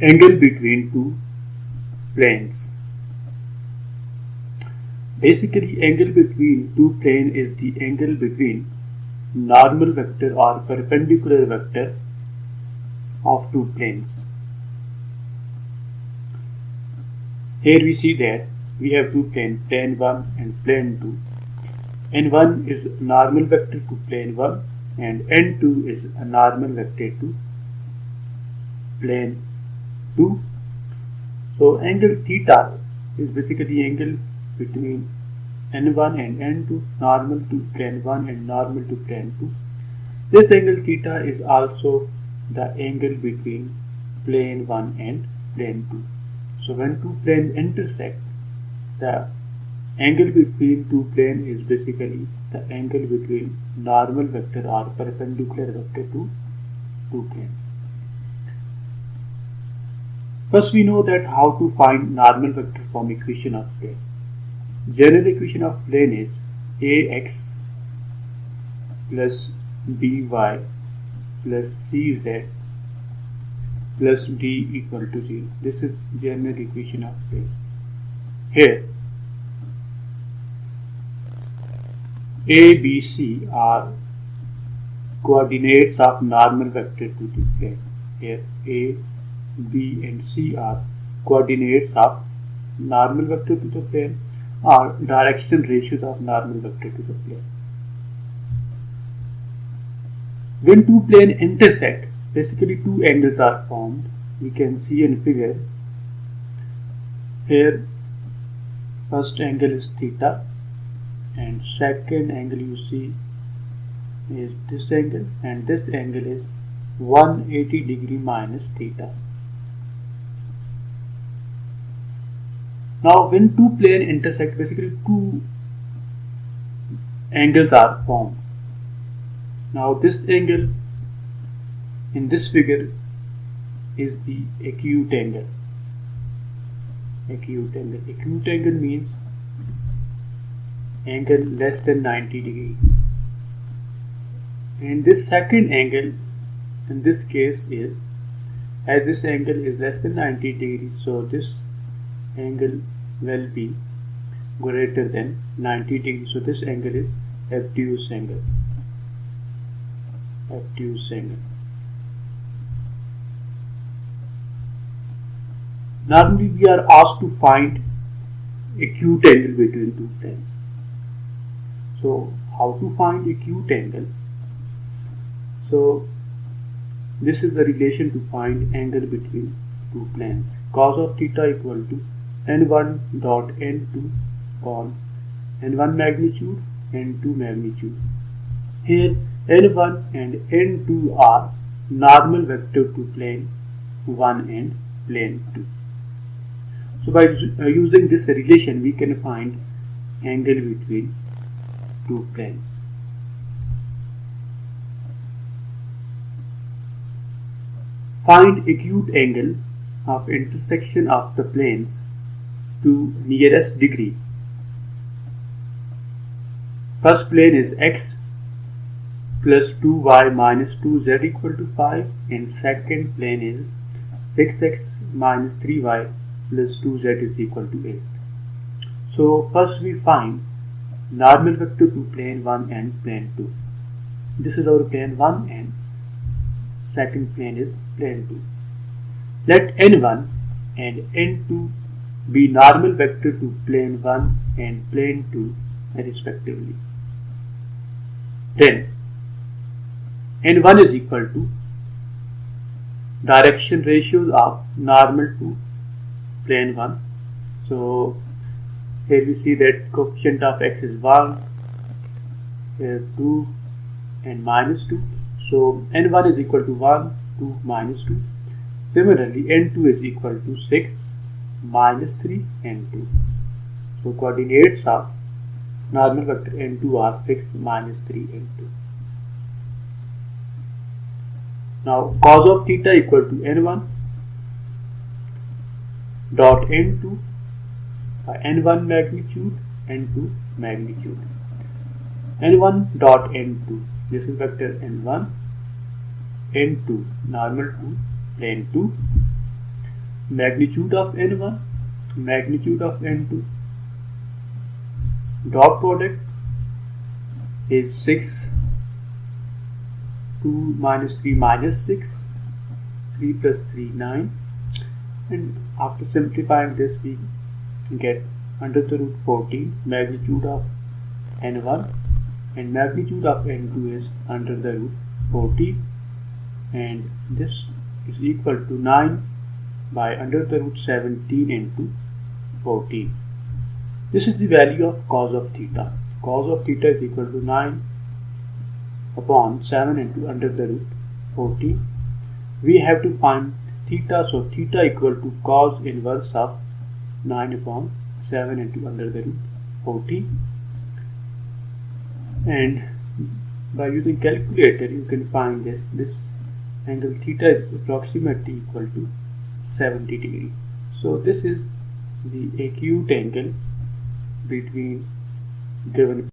Angle between two planes. Basically, angle between two planes is the angle between normal vector or perpendicular vector of two planes. Here we see that we have two planes, plane 1 and plane 2. N1 is normal vector to plane 1 and N2 is a normal vector to plane 2. So angle theta is basically angle between N1 and N2, normal to plane 1 and normal to plane 2. This angle theta is also the angle between plane 1 and plane 2. So when two planes intersect, the angle between two planes is basically the angle between normal vector or perpendicular vector to two planes. First we know that how to find normal vector from equation of plane. General equation of plane is ax plus by plus cz plus d equal to 0. This is general equation of plane. Here A, B, C are coordinates of normal vector to the plane. Here A, B and C are coordinates of normal vector to the plane or direction ratios of normal vector to the plane. When two planes intersect, basically two angles are formed. We can see in figure. Here first angle is theta and second angle you see is this angle and this angle is 180 degree minus theta. Now when two planes intersect, basically two angles are formed. Now this angle in this figure is the acute angle. Acute angle. Acute angle means angle less than 90 degree. And this second angle in this case is, as this angle is less than 90 degree, so this angle will be greater than 90 degree. So this angle is obtuse angle. Obtuse angle. Normally we are asked to find acute angle between two planes. So how to find acute angle? So this is the relation to find angle between two planes. Cos of theta equal to n1 dot n2 on n1 magnitude, n2 magnitude. Here n1 and n2 are normal vector to plane 1 and plane 2. So by using this relation we can find angle between two planes. Find acute angle of intersection of the planes to nearest degree. First plane is x plus 2y minus 2z equal to 5 and second plane is 6x minus 3y plus 2z is equal to 8. So first we find normal vector to plane 1 and plane 2. This is our plane 1 and second plane is plane 2. Let n1 and n2 be normal vector to plane 1 and plane 2 respectively. Then n1 is equal to direction ratios of normal to plane 1. So here we see that coefficient of x is 1, here 2 and minus 2. So n1 is equal to 1, 2, minus 2. Similarly n2 is equal to 6, minus 3 and 2. So coordinates of normal vector n2 are 6, minus 3 and 2. Now cos of theta equal to n1 dot n2 n1 magnitude, n2 magnitude. n1 dot n2, this is vector n1, n2 normal to plane 2. magnitude of n1, magnitude of n2. Dot product is 6, 2 minus 3 minus 6, 3 plus 3 9, and after simplifying this we get under the root 14 magnitude of n1, and magnitude of n2 is under the root 14, and this is equal to 9 by under the root 17 into 14. This is the value of cos of theta. Cos of theta is equal to 9 upon 7 into under the root 14. We have to find theta, so theta equal to cos inverse of 9 upon 7 into under the root 14. And by using calculator you can find this angle theta is approximately equal to 70 degree. So this is the acute angle between given